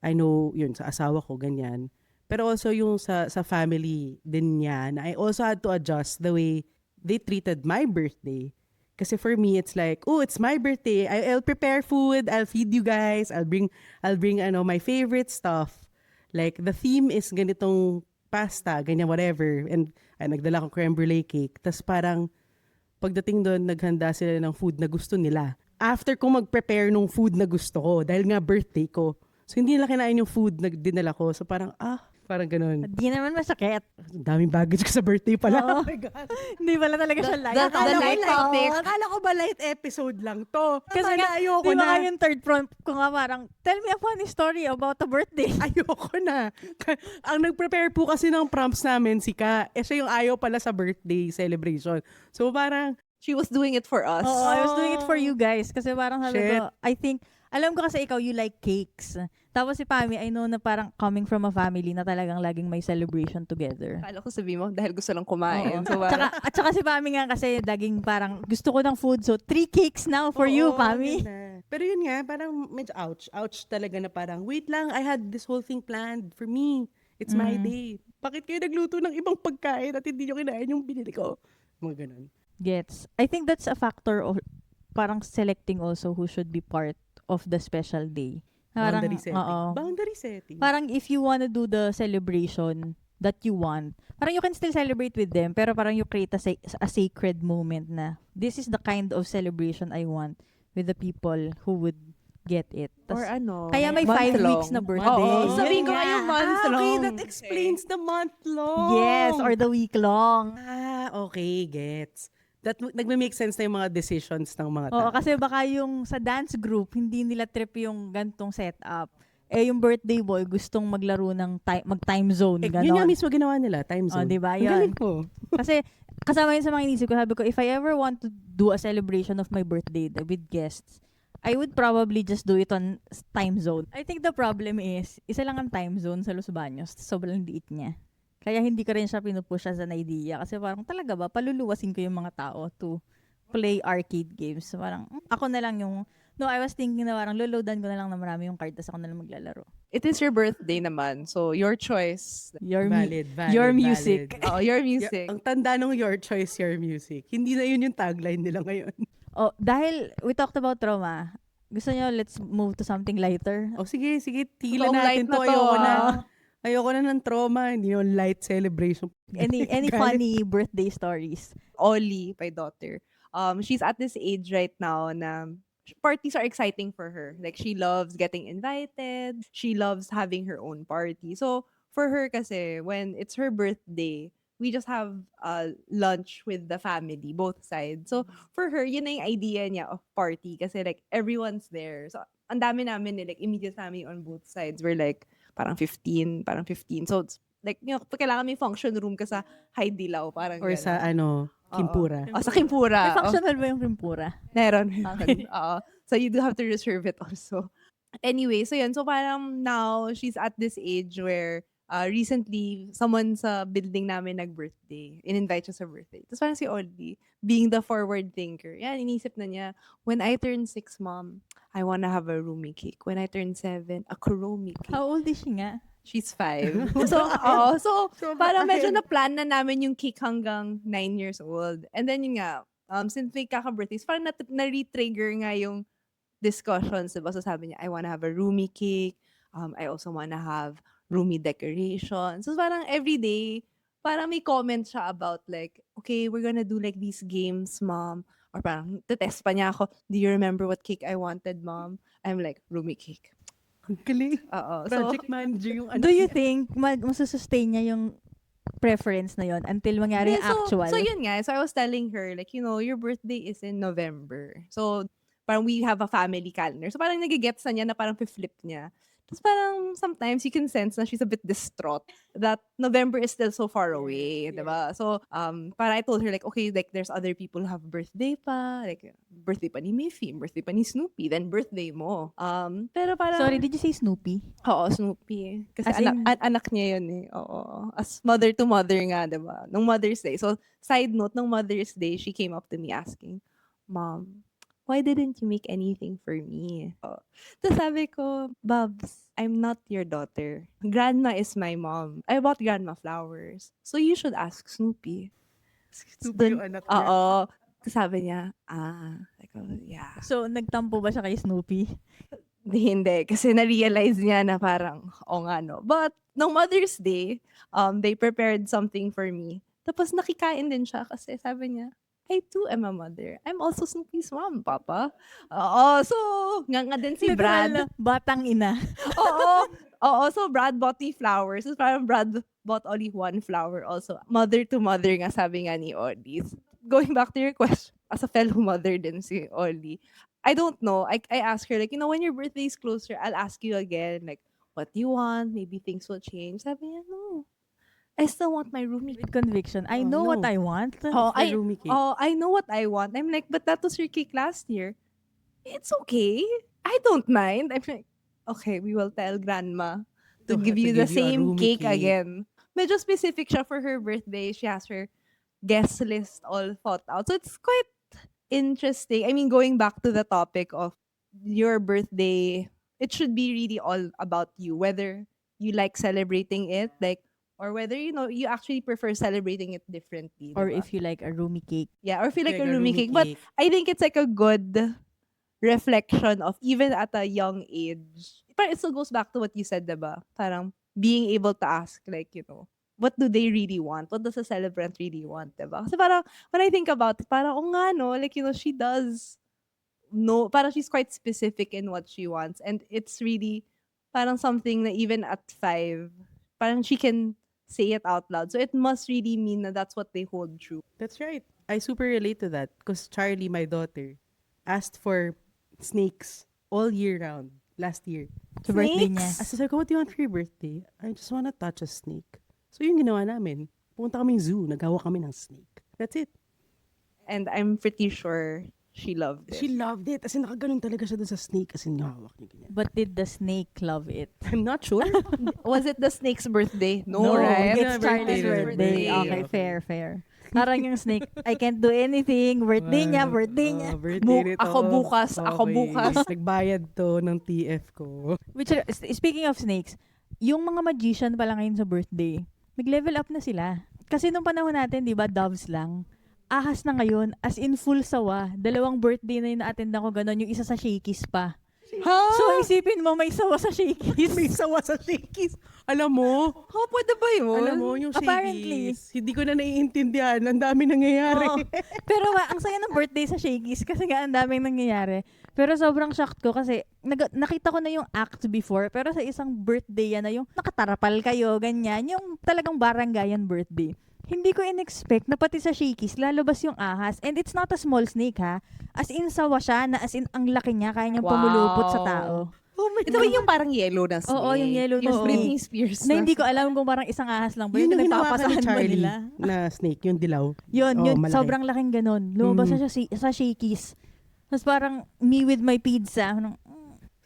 I know, yun, sa asawa ko, ganyan. Pero also yung sa family din niya, na I also had to adjust the way they treated my birthday. Kasi for me, it's like, oh, it's my birthday. I'll prepare food. I'll feed you guys. I'll bring my favorite stuff. Like, the theme is ganitong pasta, ganyan, whatever. And nagdala ko creme brulee cake. Tapos parang, pagdating doon, naghanda sila ng food na gusto nila. After ko mag-prepare nung food na gusto ko, dahil nga birthday ko. So, hindi nila kinain yung food na dinala ko. So, parang, parang ganun. Di naman masakit. Daming baggage ko sa birthday pala. Oo. Oh my God. Hindi pala talaga siya light. the light topic. Akala ko ba light episode lang to? Kasi nga, ayoko di ba na. nga yung third prompt ko nga parang, tell me a funny story about a birthday. Ayoko na. Ang nag-prepare po kasi ng prompts namin, si Ka. Siya yung ayaw pala sa birthday celebration. So, parang, She was doing it for us. Oo, I was doing it for you guys. Kasi parang sabi Shit. ko, I think, alam ko kasi ikaw, you like cakes. Tapos si Pami, I know na parang coming from a family na talagang laging may celebration together. Akala ko sabi mo, dahil gusto lang kumain. Oo. So, parang, At saka si Pami nga kasi laging parang gusto ko ng food. So, 3 cakes now for you, oo, Pami. yun na. Pero yun nga, parang medyo ouch. Ouch talaga na parang, wait lang, I had this whole thing planned for me. It's my day. Bakit kayo nagluto ng ibang pagkain at hindi nyo kinain yung binili ko? Mga ganun. Gets. I think that's a factor of parang selecting also who should be part of the special day. Boundary setting. oo. Boundary setting. Parang if you wanna do the celebration that you want, parang you can still celebrate with them, pero parang you create a sacred moment na this is the kind of celebration I want with the people who would get it. Or Tas, ano, kaya may month 5 long. weeks na birthday. Oo, Yun sabihin ko nga. kayo month Okay, long. that explains the month long. yes, or the week long. Okay, gets. That nagme-make sense na yung mga decisions ng mga Oo, tao. kasi baka yung sa dance group, hindi nila trip yung gantong setup. Eh, yung birthday boy, gustong maglaro ng mag-time zone. Yun nga Ganon. mismo ginawa nila, time Oh, zone. diba? Ang Yun. galing ko. Kasi, kasama yun sa mga inisip ko, sabi ko, if I ever want to do a celebration of my birthday with guests, I would probably just do it on time zone. I think the problem is, isa lang ang time zone sa Los Baños, sobrang liit niya. Kaya hindi ko rin siya pinupush as an idea. Kasi parang talaga ba, paluluwasin ko yung mga tao to play arcade games. So, parang, ako na lang yung, no, I was thinking na parang loloadan ko na lang na marami yung card, tas ako na lang maglalaro. It is your birthday naman, so your choice. Your, Valid. your music. Oh, your music. Ang tanda nung your choice, your music. Hindi na yun yung tagline nila ngayon. Oh, dahil we talked about trauma, gusto nyo, let's move to something lighter. O sige, tigilan Totoong natin light to. na to, Ayoko na ng trauma. Hindi yung light celebration. Any Galit. funny birthday stories? Ollie, my daughter. She's at this age right now na parties are exciting for her. Like, she loves getting invited. She loves having her own party. So, for her kasi, when it's her birthday, we just have lunch with the family, both sides. So, for her, yun na yung idea niya of party. Kasi, like, everyone's there. So, ang dami namin, like, immediate family on both sides. We're, like, parang 15. So, it's, like, you know, kailangan may function room ka sa Haidilaw. Parang Or sa Kimpura. Sa Kimpura. May functional ba yung Kimpura? Meron. Okay. Oo. So, you do have to reserve it also. Anyway, so yun. So, parang now, she's at this age where recently, someone sa building namin nag-birthday. In-invite siya sa birthday. Tapos parang si Oldie, being the forward thinker, yan, inisip na niya, when I turn 6, Mom, I wanna have a Rumi cake. When I turn 7, a Kuromi cake. How old is she nga? She's 5. So, oo. So, parang medyo na-plan na namin yung cake hanggang 9 years old. And then yun nga, since may kaka-birthdays, parang na-retrigger nga yung discussions. Diba? So sabi niya, I wanna have a Rumi cake. I also wanna have Rumi decorations. So parang everyday, parang may comment siya about like, okay, we're gonna do like these games, Mom. Or parang, test pa niya ako, do you remember what cake I wanted, Mom? I'm like, Rumi cake. Ang galing. Oo. So, Project manager yung Do you think masusustain niya yung preference na yon until mangyari yung actual? So yun nga. So I was telling her, like, you know, your birthday is in November. So, parang we have a family calendar. So parang nagigets na niya na parang flip niya. Tapos parang sometimes you can sense na she's a bit distraught that November is still so far away, diba? So, parang I told her like, okay, like there's other people who have birthday pa, like birthday pa ni Miffy, birthday pa ni Snoopy, then birthday mo. Pero parang... Sorry, did you say Snoopy? Oo, Snoopy. Kasi As in- anak niya yun eh. Oo. As mother to mother nga, diba? Nung Mother's Day. So, side note, nung Mother's Day, she came up to me asking, Mom, why didn't you make anything for me? Tapos sabi ko, Babs, I'm not your daughter. Grandma is my mom. I bought grandma flowers. So you should ask Snoopy. Snoopy yung anak niya. Oo. Tapos sabi niya, like, yeah. So, nagtampo ba siya kay Snoopy? Hindi, kasi na-realize niya na parang, nga no. But, nung Mother's Day, they prepared something for me. Tapos nakikain din siya kasi sabi niya, I too am a mother. I'm also Snoopy's mom, Papa. Oo, so, nga din si Brad. Literal na, batang ina. Oo, so Brad bought me flowers. So parang Brad bought only one flower also. Mother to mother nga sabi nga ni Ollie. Going back to your question, as a fellow mother din si Ollie, I don't know. I asked her, like, you know, when your birthday is closer, I'll ask you again, like, what do you want? Maybe things will change. Sabi niya, no. I still want my Rumi With conviction. I know what no. I want. The Rumi cake. I know what I want. I'm like, but that was your cake last year. It's okay. I don't mind. I'm like, okay, we will tell grandma to give you the a same Rumi cake again. Medyo specific siya for her birthday. She has her guest list all thought out. So it's quite interesting. I mean, going back to the topic of your birthday, it should be really all about you. Whether you like celebrating it, like, or whether, you know, you actually prefer celebrating it differently. Or diba? if you like a Rumi cake. Yeah, or if you like a Like Rumi cake. But I think it's like a good reflection of even at a young age. but it still goes back to what you said, diba? Parang being able to ask, like, what do they really want? What does a celebrant really want, diba? Kasi parang, when I think about it, parang, oh nga, no, like, she does know, parang she's quite specific in what she wants. And it's really, parang something na even at 5, parang she can say it out loud. So it must really mean that that's what they hold true. That's right. I super relate to that because Charlie, my daughter, asked for snakes all year round last year. Sa birthday niya. Snakes? As I said, what do you want for your birthday? I just want to touch a snake. So yung ginawa namin, pumunta kaming zoo, naghawa kami ng snake. That's it. And I'm pretty sure she loved it. She loved it. As in, nakaganon talaga siya dun sa snake. As in, hawak niya ganyan. But did the snake love it? I'm not sure. Was it the snake's birthday? No, right? It's Charlie's birthday. Okay, fair. Parang yung snake, I can't do anything. Birthday niya. Birthday nito. Ako bukas. Nagbayad to ng TF ko. Which, speaking of snakes, yung mga magician pala ngayon sa birthday, nag-level up na sila. Kasi nung panahon natin, di ba, doves lang. Ahas na ngayon, as in full sawa. 2 birthday na yung na-attend ako ganon, yung isa sa Shakey's pa. So isipin mo, may sawa sa Shakey's. May sawa sa Shakey's. Alam mo, Pwede ba yun? alam mo, yung Apparently. Shakey's, hindi ko na naiintindihan. Ang dami nangyayari. Oo. Pero ang saya ng birthday sa Shakey's kasi nga ang daming nangyayari. Pero sobrang shocked ko kasi nakita ko na yung act before pero sa isang birthday yan na yung nakatarapal kayo, ganyan. Yung talagang barangayan birthday. Hindi ko in-expect na pati sa Shakey's lalabas yung ahas. And it's not a small snake ha. As in sawa siya na as in ang laki niya kaya niyang pumulupot sa tao. Oh my Ito ba yung parang yellow na snake? Oo, yung yellow na Yung snake. Britney Spears Na hindi ko alam kung parang isang ahas lang ba Yun yun. yung hinawakan ni Nagpapasahan ba Charlie nila? na snake, yung dilaw. Yun, Oo, yun. malaki. Sobrang laking ganun. Lumabas na siya sa Shakey's. Tapos parang me with my pizza.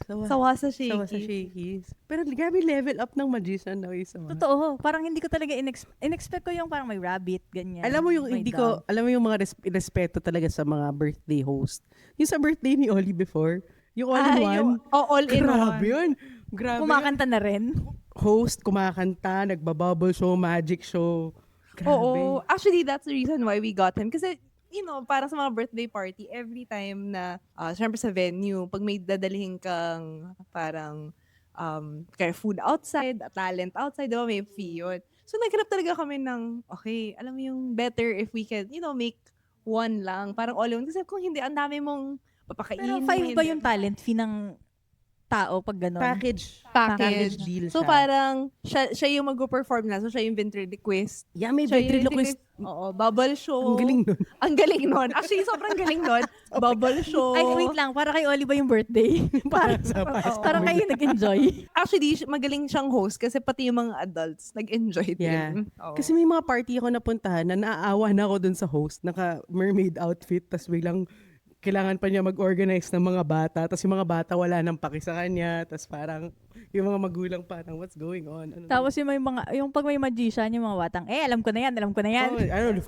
Sawa sa Sawa sa Shakey's. Shakey's. Pero grabe level up ng magician na isa. Totoo. Parang hindi ko talaga in-expect ko yung parang may rabbit, ganyan. Alam mo yung may hindi dog. ko, alam mo yung mga respeto talaga sa mga birthday host. Yung sa birthday ni Oli before, yung all-in-one. All-in-one. Grabe yun. Grabe. Kumakanta na rin. Host, kumakanta, nagbabubble show, magic show. Grabe. Oo. Actually, that's the reason why we got him. Kasi, para sa mga birthday party, every time na, syempre sa venue, pag may dadalhin kang parang kaya food outside, talent outside, di ba, may fee yun. So, naghanap talaga kami ng, okay, alam mo yung better if we can, make one lang. Parang all in one. Kasi kung hindi, ang dami mong papakainin. Pero 5 ba yung talent fee ng tao pag gano'n? Package deal So, siya. parang, siya yung mag-perform na. So, siya yung ventriloquist. Yeah, may Siya yung ventriloquist. Oo, bubble show. Ang galing nun. Ang galing nun. Actually, sobrang galing nun. Bubble show. Ay, wait lang. Para kay Oli ba yung birthday? Parang kayo nag-enjoy. Actually, magaling siyang host kasi pati yung mga adults nag-enjoy Yeah. din. Oo. Kasi may mga party ako napuntahan na naaawa na ako dun sa host. Naka-mermaid outfit, tas biglang kailangan pa niya mag-organize ng mga bata. Tapos yung mga bata wala nang paki sa kanya. Tapos parang yung mga magulang parang, what's going on? Ano Tapos yung pag may magician, yung mga batang, alam ko na yan.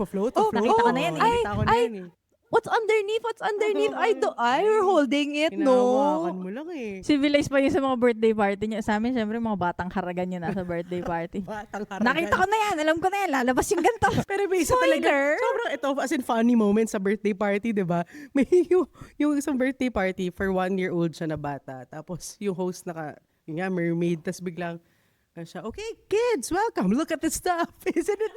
float. nakita ko na yan eh. Nakita ko na yan eh. What's underneath? We're holding it, no? Hinahawakan mo lang eh. Civilized pa yun sa mga birthday party niya. Sa amin, syempre, mga batang haragan yun nasa birthday party. Batang haragan. Nakita ko na yan. Alam ko na yan. Lalabas yung ganito. Pero may isa talaga, sobrang ito, as in funny moment sa birthday party, di ba? May yung isang birthday party for 1-year-old siya na bata. Tapos yung host yun nga, mermaid. Tapos biglang, siya, okay, kids, welcome. Look at this stuff. Isn't it?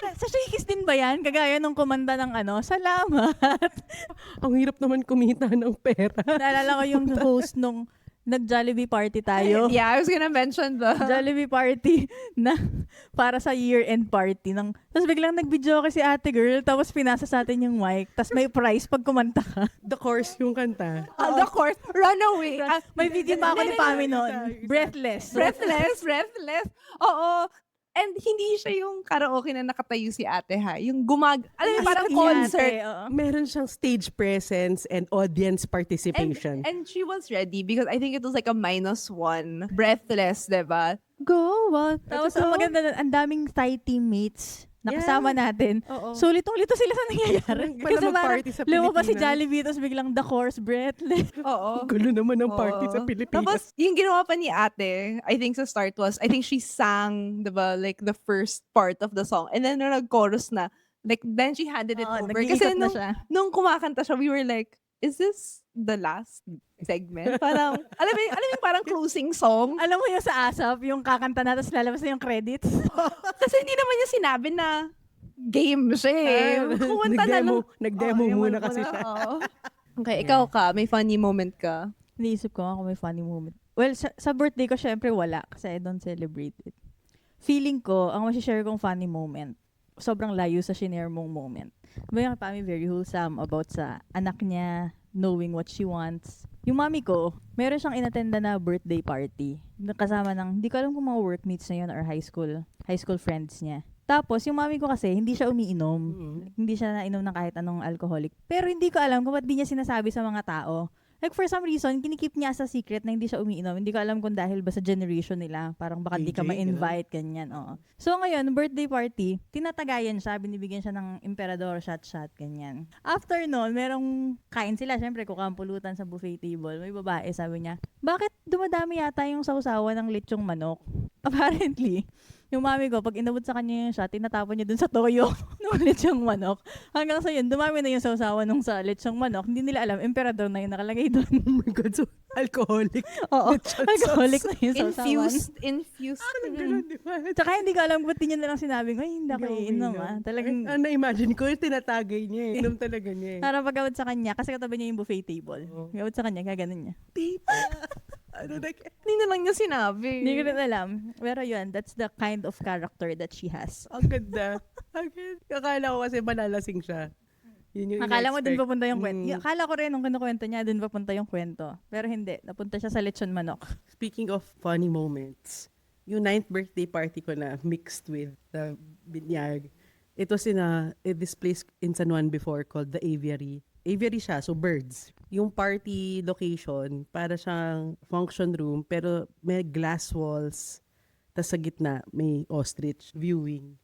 Sa Shakey's din ba yan? Kagaya nung kumanda ng salamat. Ang hirap naman kumita ng pera. Naalala ko yung host nung nag-Jollibee party tayo. Yeah, I was gonna mention the... Jollibee party na para sa year-end party. Tapos biglang nag-video kasi ate girl, tapos pinasa sa atin yung mic, tapos may prize pag kumanta ka. The course yung kanta. the course, runaway. May video pa ako ni Pami noon. Breathless. Breathless. Oo. And hindi siya yung karaoke na nakatayo si ate ha. Yung alam mo, parang concert. Meron siyang stage presence and audience participation. And she was ready because I think it was like a -1. Breathless, diba? Go on. Tapos ang maganda nun, ang daming Thai teammates na kasama natin. Oo. So, litong-lito sila sa nangyayari. Pala mag-party sa lumabas si Pilipinas. Jollibee, tapos biglang the course, breathless. Oo. Gulo naman ng party sa Oo. Pilipinas. Tapos, yung ginawa pa ni ate, I think sa start was, I think she sang, diba, like the first part of the song. And then nung nag-chorus na, like, then she handed it over. Kasi nag-iikot na siya. nung kumakanta siya, we were like, is this the last? segment. Parang, alam mo yung parang closing song. Alam mo yung sa ASAP, yung kakanta na tapos lalabas na yung credits? Kasi hindi naman niya sinabi na game siya eh. Kumanta na lang. Nag-demo Oo, muna yung kasi siya. oo. Okay, ikaw ka. May funny moment ka. Naisip ko nga kung may funny moment. Well, sa birthday ko, syempre wala kasi I don't celebrate it. Feeling ko, ang masishare kong funny moment, sobrang layo sa shinare mong moment. Diba yung kami very wholesome about sa anak niya, knowing what she wants. Yung mami ko, meron siyang inattenda na birthday party. Kasama ng, hindi ko alam kung mga workmates na yun or high school friends niya. Tapos, yung mami ko kasi, hindi siya umiinom. Hindi siya nainom ng kahit anong alcoholic. Pero hindi ko alam kung ba't di niya sinasabi sa mga tao. Like, for some reason, kinikip niya sa secret na hindi siya umiinom. Hindi ko alam kung dahil ba sa generation nila. Parang baka di ka AJ, ma-invite, ganyan. Oo. So, ngayon, birthday party, tinatagayan siya. Binibigyan siya ng emperador, shot, ganyan. After noon, merong kain sila. Siyempre, kukampulutan sa buffet table. May babae, sabi niya, bakit dumadami yata yung sausawan ng lechong manok? Apparently, yung mami ko, pag inabot sa kanya yung shot, tinatapon niya dun sa toyo ng lechong manok. Hanggang sa yun, dumami na yung sausawan nung sa lechong manok. Hindi nila alam, emperador na yung nakalagay dun. Oh my God, so alcoholic. Oo, Lechon alcoholic sauce. na yung sausawan. Infused. Ganun, di ba? Tsaka hindi ko alam ba't di niya nalang sinabing, ay, hindi ako iinom ah. Talagang, Na-imagine ko yung tinatagay niya eh. Inom talaga niya eh. para pagawad sa kanya, kasi katabi niya yung buffet table. Oo. Gawad sa kanya, gaganon niya. Ano na Hindi na lang niya sinabi. Hindi ko rin alam. Pero yun, that's the kind of character that she has. Ang ganda. Ang ganda. Akala ko kasi malalasing siya. Yun yung Akala mo dun ina-expect. papunta yung kwento. Mm. Akala ko rin nung kinukwento niya, dun papunta yung kwento. Pero hindi. Napunta siya sa lechon manok. Speaking of funny moments, yung 9th birthday party ko na mixed with the binyag. It was in this place in San Juan before called the Aviary. Aviary siya, so birds. Yung party location, para siyang function room, pero may glass walls. Tas sa gitna, may ostrich viewing.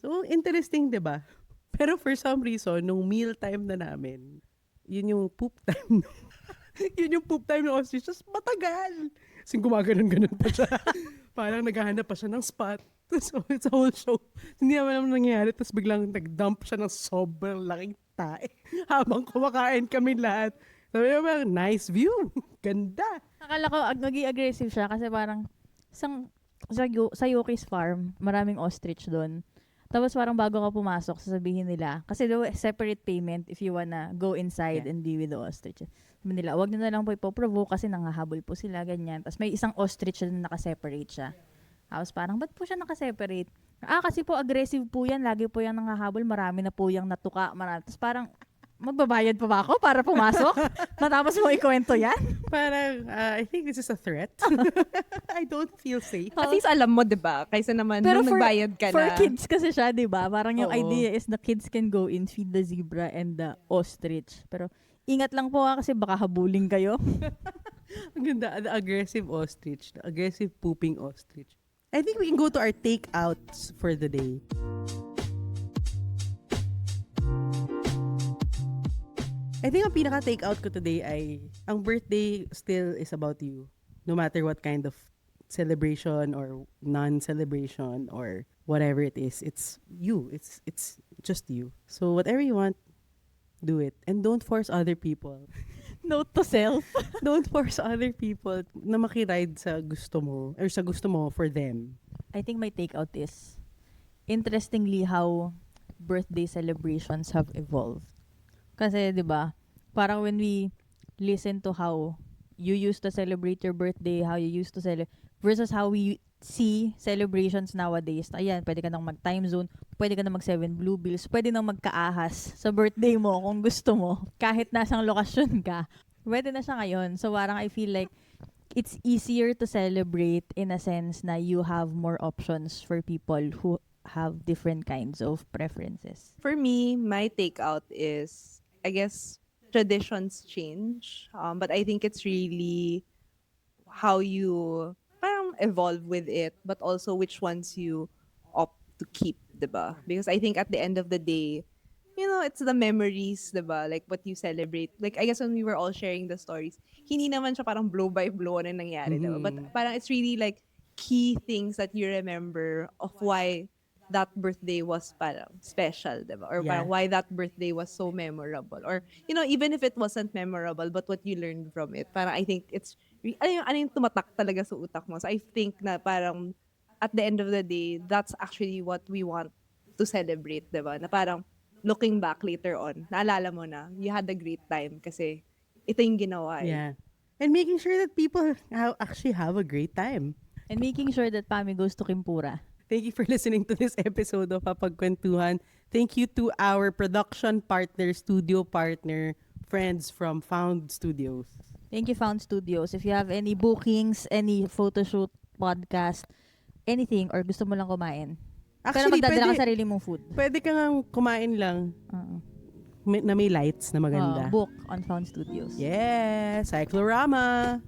So, interesting, di ba? Pero for some reason, nung meal time na namin, yun yung poop time. Yun yung poop time ng ostrich. Tapos matagal. Kasi gumaganon-ganon pa siya. Parang naghahanap pa siya ng spot. So, it's a whole show. Hindi naman naman nangyayari. Tapos biglang nag-dump siya ng sobrang laking tae. Habang kumakain kami lahat. Sabi niya, nice view. Ganda. Akala ko naging aggressive siya kasi parang sa Yuki's farm, maraming ostrich doon. Tapos parang bago ka pumasok, sasabihin nila, kasi separate payment if you wanna go inside and be with the ostrich. Sabi nila, wag nyo na lang po ipoprovoke kasi nangahabol po sila, ganyan. Tapos may isang ostrich na nakaseparate siya. Tapos parang, ba't po siya nakaseparate? Kasi po aggressive po yan, lagi po yung nangahabol, marami na po yung natuka. Tapos parang, magbabayad pa ba ako para pumasok? Matapos mo ikwento yan? Parang, I think this is a threat. I don't feel safe. At least alam mo, di ba? Kaysa naman, nung nagbayad ka for na. kids kasi siya, di ba? Parang yung Oo. idea is the kids can go in, feed the zebra and the ostrich. Pero ingat lang po kasi baka habulin kayo. Ang ganda, the aggressive ostrich. The aggressive pooping ostrich. I think we can go to our takeouts for the day. I think ang pinaka-takeout ko today ay ang birthday still is about you. No matter what kind of celebration or non-celebration or whatever it is, it's you. It's just you. So whatever you want, do it. And don't force other people. Note to self. Don't force other people na makiride sa gusto mo or sa gusto mo for them. I think my takeout is, interestingly how birthday celebrations have evolved. Kasi, di ba, parang when we listen to how you used to celebrate your birthday, how you used to celebrate, versus how we see celebrations nowadays. Ayan, pwede ka nang mag-time zone, pwede ka nang mag-7 blue bills, pwede nang magkaahas sa birthday mo kung gusto mo. Kahit nasang lokasyon ka, pwede na siya ngayon. So, parang I feel like it's easier to celebrate in a sense na you have more options for people who have different kinds of preferences. For me, my takeout is, I guess, traditions change. But I think it's really how you parang evolve with it, but also which ones you opt to keep, diba? Because I think at the end of the day, you know, it's the memories, diba? Like what you celebrate. Like, I guess when we were all sharing the stories, hindi naman siya parang blow by blow na nangyari, diba? But parang it's really like key things that you remember of why that birthday was parang special, diba? Or Yeah. parang why that birthday was so memorable. Or, you know, even if it wasn't memorable, but what you learned from it, parang I think it's, ano yung tumatak talaga sa utak mo. So I think na parang at the end of the day, that's actually what we want to celebrate, diba? Na parang looking back later on, naalala mo na, you had a great time kasi ito yung ginawa eh. Yeah. And making sure that people actually have a great time. And making sure that Pami goes to Kimpura. Thank you for listening to this episode of Papagkwentuhan. Thank you to our production partner, studio partner, friends from Found Studios. Thank you, Found Studios. If you have any bookings, any photoshoot, podcast, anything, or gusto mo lang kumain. Pero Actually, magdadala pwede, ka sarili mong food. pwede ka nga kumain lang Oo. na may lights na maganda. Book on Found Studios. Yes, Cyclorama.